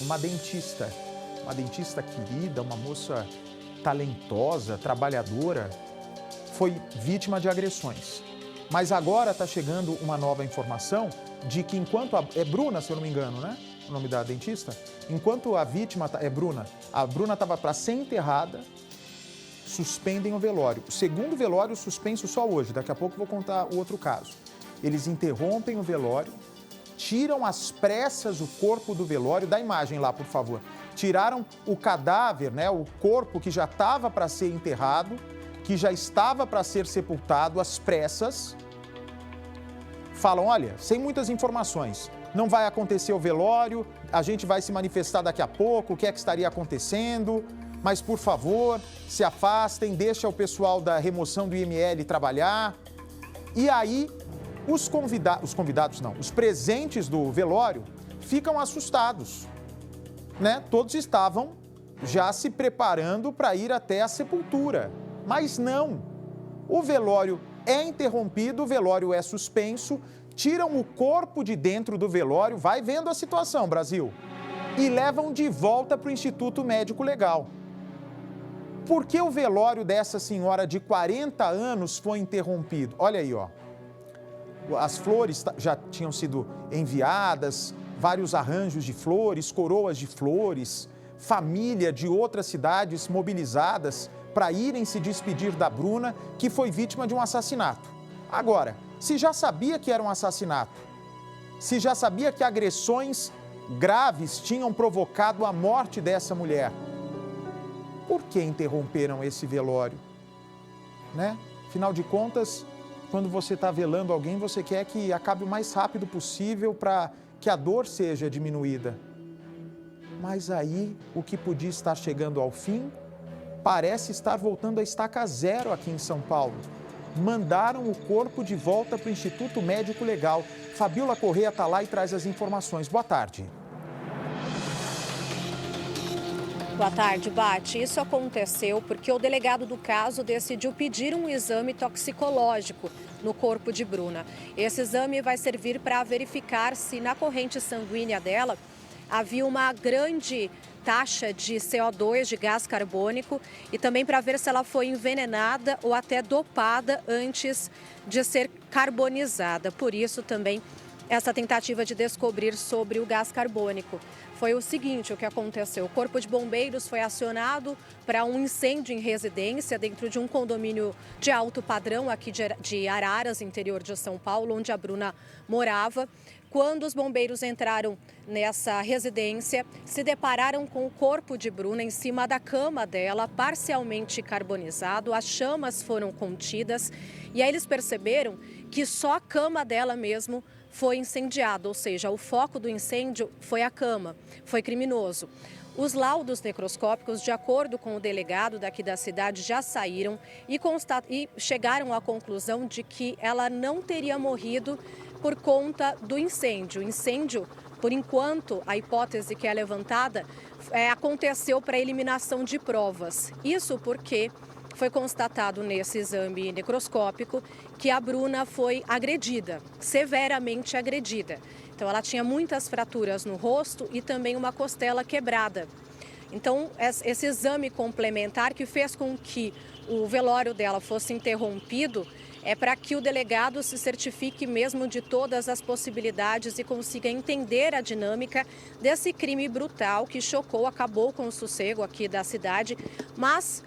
uma dentista querida, uma moça talentosa, trabalhadora, foi vítima de agressões. Mas agora está chegando uma nova informação de que é Bruna, se eu não me engano, né? O nome da dentista? Enquanto a vítima é Bruna, a Bruna estava para ser enterrada, suspendem o velório. O segundo velório suspenso só hoje, daqui a pouco eu vou contar o outro caso. Eles interrompem o velório, tiram às pressas o corpo do velório, dá a imagem lá, por favor. Tiraram o cadáver, né, o corpo que já estava para ser enterrado, que já estava para ser sepultado, às pressas. Falam, olha, sem muitas informações, não vai acontecer o velório, a gente vai se manifestar daqui a pouco, o que é que estaria acontecendo, mas por favor, se afastem, deixa o pessoal da remoção do IML trabalhar. E aí, os presentes do velório ficam assustados, né? Todos estavam já se preparando para ir até a sepultura, mas não. O velório é interrompido, o velório é suspenso, tiram o corpo de dentro do velório, vai vendo a situação, Brasil, e levam de volta para o Instituto Médico Legal. Por que o velório dessa senhora de 40 anos foi interrompido? Olha aí, ó. As flores já tinham sido enviadas, vários arranjos de flores, coroas de flores, família de outras cidades mobilizadas para irem se despedir da Bruna, que foi vítima de um assassinato. Agora, se já sabia que era um assassinato, se já sabia que agressões graves tinham provocado a morte dessa mulher, por que interromperam esse velório? Né? Afinal de contas, quando você está velando alguém, você quer que acabe o mais rápido possível para que a dor seja diminuída. Mas aí, o que podia estar chegando ao fim, parece estar voltando a estaca zero aqui em São Paulo. Mandaram o corpo de volta para o Instituto Médico Legal. Fabiola Corrêa está lá e traz as informações. Boa tarde. Boa tarde, Bate. Isso aconteceu porque o delegado do caso decidiu pedir um exame toxicológico no corpo de Bruna. Esse exame vai servir para verificar se na corrente sanguínea dela havia uma grande taxa de CO2, de gás carbônico, e também para ver se ela foi envenenada ou até dopada antes de ser carbonizada. Por isso também essa tentativa de descobrir sobre o gás carbônico. Foi o seguinte, o que aconteceu, o Corpo de Bombeiros foi acionado para um incêndio em residência dentro de um condomínio de alto padrão aqui de Araras, interior de São Paulo, onde a Bruna morava. Quando os bombeiros entraram nessa residência, se depararam com o corpo de Bruna em cima da cama dela, parcialmente carbonizado, as chamas foram contidas e aí eles perceberam que só a cama dela mesmo foi incendiada, ou seja, o foco do incêndio foi a cama, foi criminoso. Os laudos necroscópicos, de acordo com o delegado daqui da cidade, já saíram e chegaram à conclusão de que ela não teria morrido por conta do incêndio. O incêndio, por enquanto, a hipótese que é levantada aconteceu para eliminação de provas. Isso porque foi constatado nesse exame necroscópico que a Bruna foi agredida, severamente agredida. Então, ela tinha muitas fraturas no rosto e também uma costela quebrada. Então, esse exame complementar que fez com que o velório dela fosse interrompido é para que o delegado se certifique mesmo de todas as possibilidades e consiga entender a dinâmica desse crime brutal que chocou, acabou com o sossego aqui da cidade, mas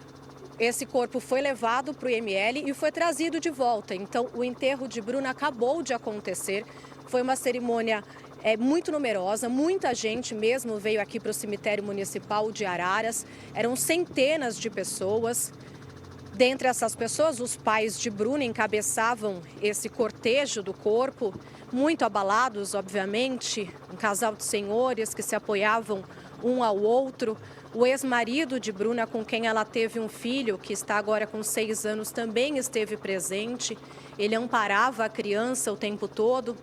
esse corpo foi levado para o IML e foi trazido de volta. Então, o enterro de Bruna acabou de acontecer. Foi uma cerimônia muito numerosa, muita gente mesmo veio aqui para o cemitério municipal de Araras. Eram centenas de pessoas. Dentre essas pessoas, os pais de Bruna encabeçavam esse cortejo do corpo, muito abalados, obviamente, um casal de senhores que se apoiavam um ao outro. O ex-marido de Bruna, com quem ela teve um filho, que está agora com 6 anos, também esteve presente. Ele amparava a criança o tempo todo.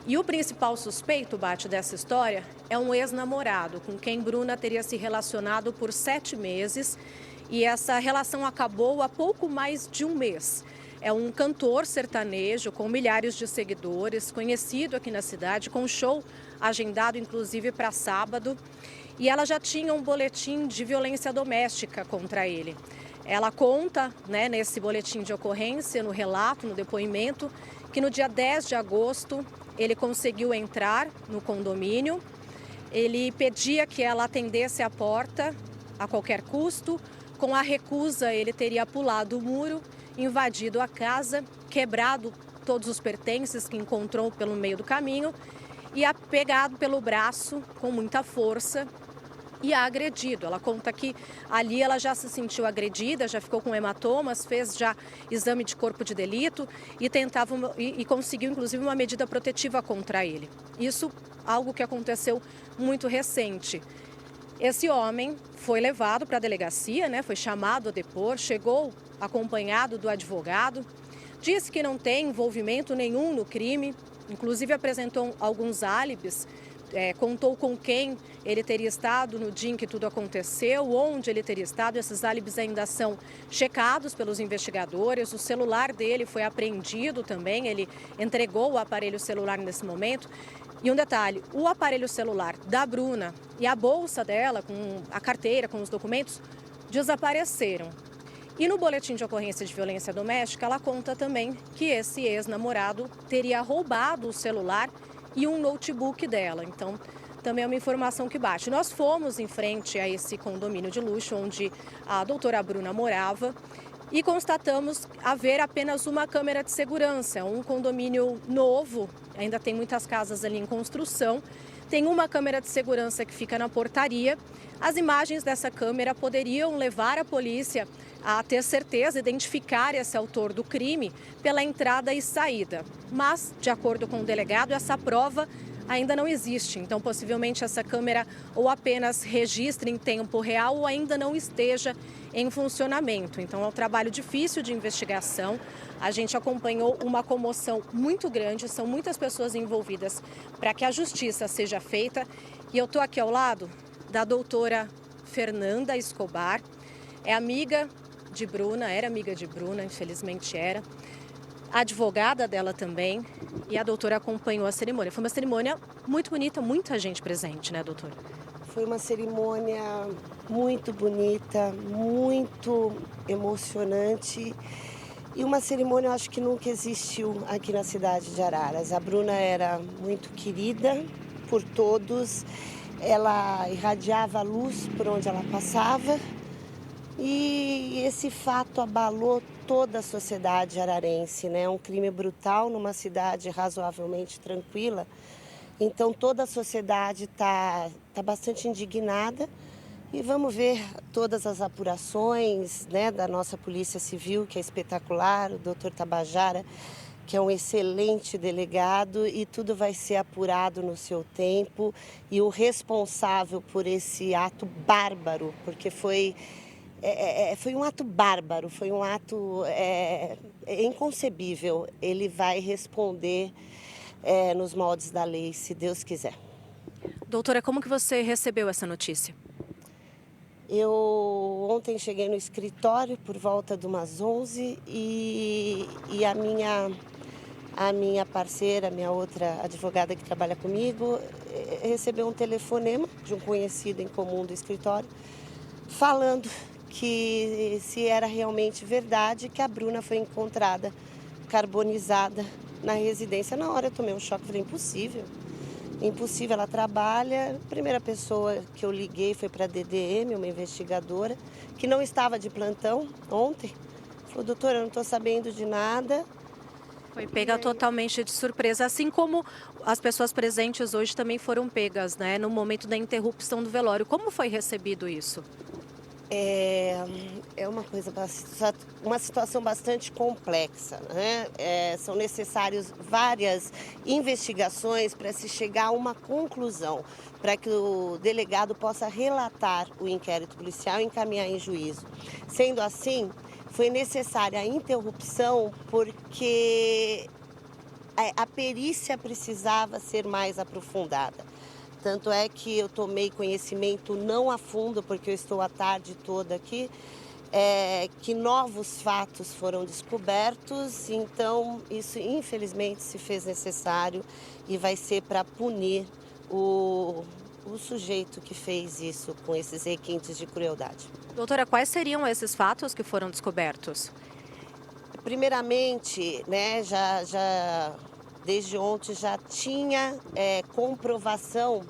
E o principal suspeito, Bate, dessa história é um ex-namorado, com quem Bruna teria se relacionado por 7 meses. E essa relação acabou há pouco mais de um mês. é um cantor sertanejo com milhares de seguidores, conhecido aqui na cidade, com show agendado inclusive para sábado. E ela já tinha um boletim de violência doméstica contra ele. Ela conta, nesse boletim de ocorrência, no relato, no depoimento, que no dia 10 de agosto ele conseguiu entrar no condomínio. Ele pedia que ela atendesse a porta a qualquer custo. Com a recusa, ele teria pulado o muro, invadido a casa, quebrado todos os pertences que encontrou pelo meio do caminho e a pegado pelo braço com muita força e a agredido. Ela conta que ali ela já se sentiu agredida, já ficou com hematomas, fez já exame de corpo de delito e conseguiu inclusive uma medida protetiva contra ele. Isso algo que aconteceu muito recente. Esse homem foi levado para a delegacia, foi chamado a depor, chegou acompanhado do advogado, disse que não tem envolvimento nenhum no crime, inclusive apresentou alguns álibis, contou com quem ele teria estado no dia em que tudo aconteceu, onde ele teria estado. Esses álibis ainda são checados pelos investigadores, o celular dele foi apreendido também, ele entregou o aparelho celular nesse momento. E um detalhe, o aparelho celular da Bruna e a bolsa dela, com a carteira, com os documentos, desapareceram. E no boletim de ocorrência de violência doméstica, ela conta também que esse ex-namorado teria roubado o celular e um notebook dela. Então, também é uma informação que bate. Nós fomos em frente a esse condomínio de luxo onde a doutora Bruna morava e constatamos haver apenas uma câmera de segurança, um condomínio novo, ainda tem muitas casas ali em construção, tem uma câmera de segurança que fica na portaria. As imagens dessa câmera poderiam levar a polícia a ter certeza, identificar esse autor do crime pela entrada e saída. Mas, de acordo com o delegado, essa prova ainda não existe. Então, possivelmente, essa câmera ou apenas registre em tempo real ou ainda não esteja em funcionamento. Então, é um trabalho difícil de investigação. A gente acompanhou uma comoção muito grande, são muitas pessoas envolvidas para que a justiça seja feita. E eu estou aqui ao lado da doutora Fernanda Escobar, é amiga de Bruna, era amiga de Bruna, infelizmente era. A advogada dela também, e a doutora acompanhou a cerimônia. Foi uma cerimônia muito bonita, muita gente presente, né, doutora? Foi uma cerimônia muito bonita, muito emocionante e uma cerimônia, eu acho que nunca existiu aqui na cidade de Araras. A Bruna era muito querida por todos, ela irradiava luz por onde ela passava e esse fato abalou toda a sociedade ararense, né? Um crime brutal numa cidade razoavelmente tranquila. Então toda a sociedade está bastante indignada e vamos ver todas as apurações, né, da nossa Polícia Civil, que é espetacular, o doutor Tabajara, que é um excelente delegado, e tudo vai ser apurado no seu tempo. E o responsável por esse ato bárbaro, porque foi um ato bárbaro, foi um ato inconcebível. Ele vai responder nos moldes da lei, se Deus quiser. Doutora, como que você recebeu essa notícia? Eu ontem cheguei no escritório por volta de umas 11 e a minha parceira, minha outra advogada que trabalha comigo, recebeu um telefonema de um conhecido em comum do escritório, falando que se era realmente verdade que a Bruna foi encontrada carbonizada na residência. Na hora eu tomei um choque, falei, impossível, ela trabalha. A primeira pessoa que eu liguei foi para a DDM, uma investigadora, que não estava de plantão ontem. Falou, doutora, eu não estou sabendo de nada. Foi pega totalmente de surpresa, assim como as pessoas presentes hoje também foram pegas, né, no momento da interrupção do velório. Como foi recebido isso? É uma situação bastante complexa, né? São necessárias várias investigações para se chegar a uma conclusão, para que o delegado possa relatar o inquérito policial e encaminhar em juízo. Sendo assim, foi necessária a interrupção porque a perícia precisava ser mais aprofundada. Tanto é que eu tomei conhecimento não a fundo, porque eu estou a tarde toda aqui, que novos fatos foram descobertos, então isso infelizmente se fez necessário e vai ser para punir o sujeito que fez isso com esses requintes de crueldade. Doutora, quais seriam esses fatos que foram descobertos? Primeiramente, né, desde ontem já tinha comprovação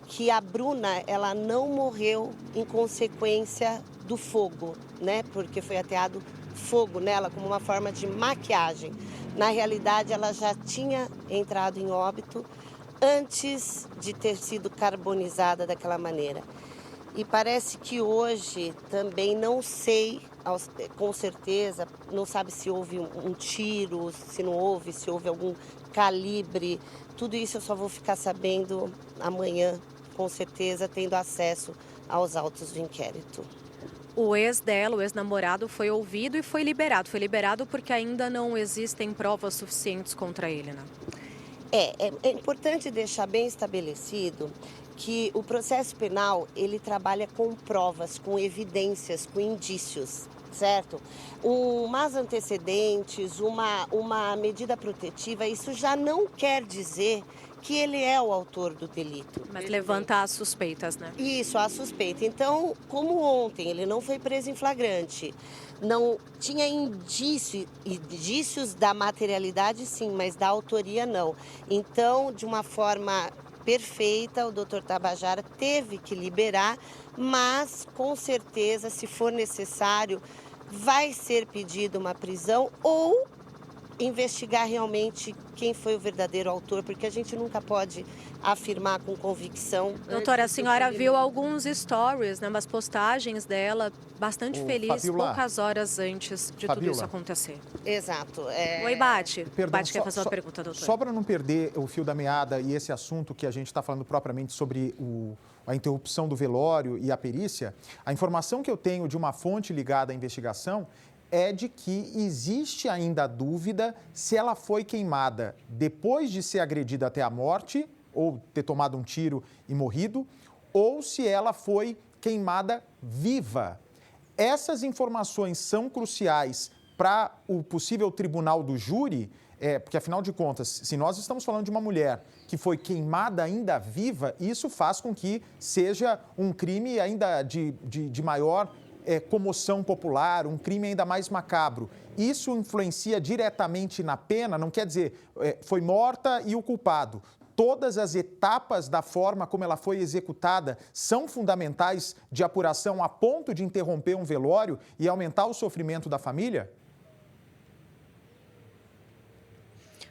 que a Bruna ela não morreu em consequência do fogo, né? Porque foi ateado fogo nela como uma forma de maquiagem. Na realidade, ela já tinha entrado em óbito antes de ter sido carbonizada daquela maneira. E parece que hoje também não sei, com certeza, não sabe se houve um tiro, se não houve, se houve algum calibre. Tudo isso eu só vou ficar sabendo amanhã, com certeza, tendo acesso aos autos do inquérito. O ex dela, o ex-namorado, foi ouvido e foi liberado. Foi liberado porque ainda não existem provas suficientes contra ele, né? É importante deixar bem estabelecido que o processo penal, ele trabalha com provas, com evidências, com indícios, certo? Mas antecedentes, uma medida protetiva, isso já não quer dizer que ele é o autor do delito. Mas levanta as suspeitas, né? Isso, a suspeita. Então, como ontem ele não foi preso em flagrante, não tinha indícios da materialidade, sim, mas da autoria, não. Então, de uma forma perfeita, o doutor Tabajara teve que liberar, mas, com certeza, se for necessário, vai ser pedida uma prisão ou investigar realmente quem foi o verdadeiro autor, porque a gente nunca pode afirmar com convicção. Doutora, a senhora viu alguns stories, né, umas postagens dela, bastante feliz, Fabiola, poucas horas antes de tudo Fabiola. isso acontecer. Exato. Oi, Bate. Perdão, Bate quer fazer uma pergunta, doutora. Só para não perder o fio da meada e esse assunto que a gente está falando propriamente sobre a interrupção do velório e a perícia, a informação que eu tenho de uma fonte ligada à investigação é de que existe ainda a dúvida se ela foi queimada depois de ser agredida até a morte, ou ter tomado um tiro e morrido, ou se ela foi queimada viva. Essas informações são cruciais para o possível tribunal do júri, porque afinal de contas, se nós estamos falando de uma mulher que foi queimada ainda viva, isso faz com que seja um crime ainda de maior comoção popular, um crime ainda mais macabro. Isso influencia diretamente na pena, não quer dizer, foi morta e o culpado. Todas as etapas da forma como ela foi executada são fundamentais de apuração a ponto de interromper um velório e aumentar o sofrimento da família?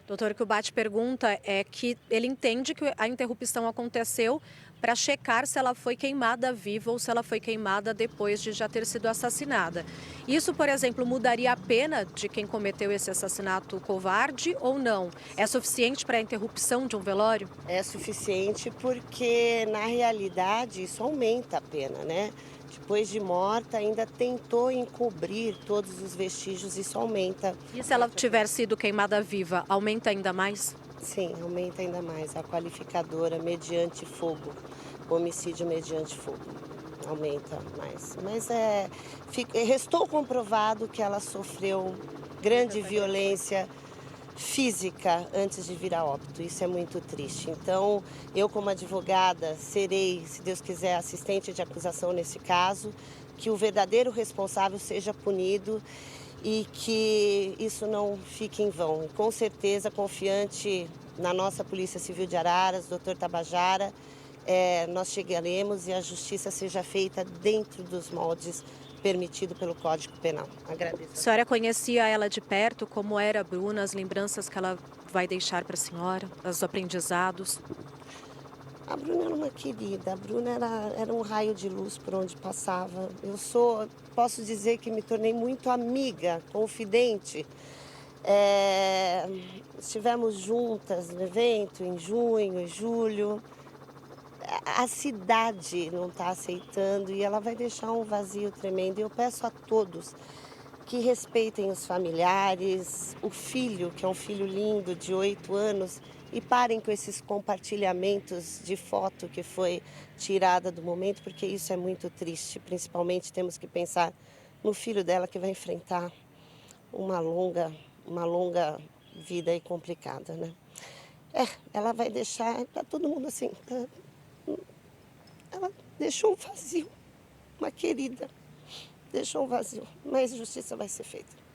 Doutor, o que o Bate pergunta é que ele entende que a interrupção aconteceu para checar se ela foi queimada viva ou se ela foi queimada depois de já ter sido assassinada. Isso, por exemplo, mudaria a pena de quem cometeu esse assassinato covarde ou não? É suficiente para a interrupção de um velório? É suficiente porque, na realidade, isso aumenta a pena, né? Depois de morta, ainda tentou encobrir todos os vestígios, isso aumenta. E se ela tiver sido queimada viva, aumenta ainda mais? Sim, aumenta ainda mais a qualificadora mediante fogo, homicídio mediante fogo, aumenta mais. Mas restou comprovado que ela sofreu grande violência física antes de vir a óbito, isso é muito triste. Então, eu como advogada serei, se Deus quiser, assistente de acusação nesse caso, que o verdadeiro responsável seja punido e que isso não fique em vão. Com certeza, confiante na nossa Polícia Civil de Araras, doutor Tabajara, nós chegaremos e a justiça seja feita dentro dos moldes permitido pelo Código Penal. Agradeço. A senhora conhecia ela de perto? Como era a Bruna, as lembranças que ela vai deixar para a senhora, os aprendizados? A Bruna era uma querida, a Bruna era um raio de luz por onde passava. Posso dizer que me tornei muito amiga, confidente. Estivemos juntas no evento em junho e julho. A cidade não está aceitando e ela vai deixar um vazio tremendo. E eu peço a todos que respeitem os familiares, o filho, que é um filho lindo de 8 anos, e parem com esses compartilhamentos de foto que foi tirada do momento, porque isso é muito triste. Principalmente temos que pensar no filho dela que vai enfrentar uma longa vida aí complicada, né? Ela vai deixar para todo mundo assim, ela deixou um vazio, uma querida, deixou um vazio, mas justiça vai ser feita.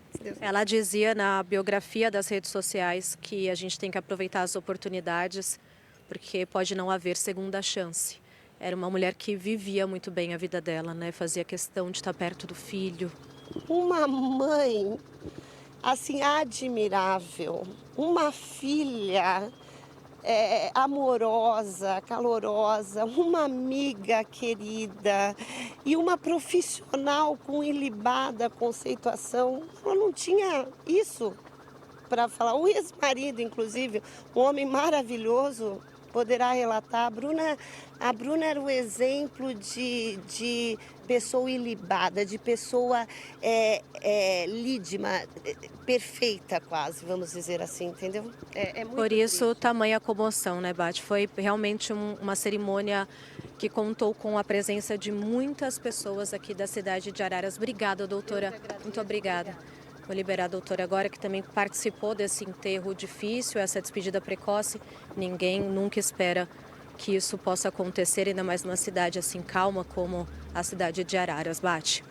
Ela dizia na biografia das redes sociais que a gente tem que aproveitar as oportunidades, porque pode não haver segunda chance. Era uma mulher que vivia muito bem a vida dela, né? Fazia questão de estar perto do filho. Uma mãe, assim, admirável, uma filha amorosa, calorosa, uma amiga querida e uma profissional com ilibada conceituação. Ela não tinha isso para falar. O ex-marido, inclusive, um homem maravilhoso, poderá relatar. A Bruna era o exemplo de pessoa ilibada, de pessoa lídima, perfeita quase, vamos dizer assim, entendeu? Muito Por isso, triste. tamanha comoção, né, Bate? Foi realmente uma cerimônia que contou com a presença de muitas pessoas aqui da cidade de Araras. Obrigada, doutora. Muito obrigada. Vou liberar a doutora agora, que também participou desse enterro difícil, essa despedida precoce. Ninguém nunca espera que isso possa acontecer, ainda mais numa cidade assim calma como a cidade de Araras. Bate.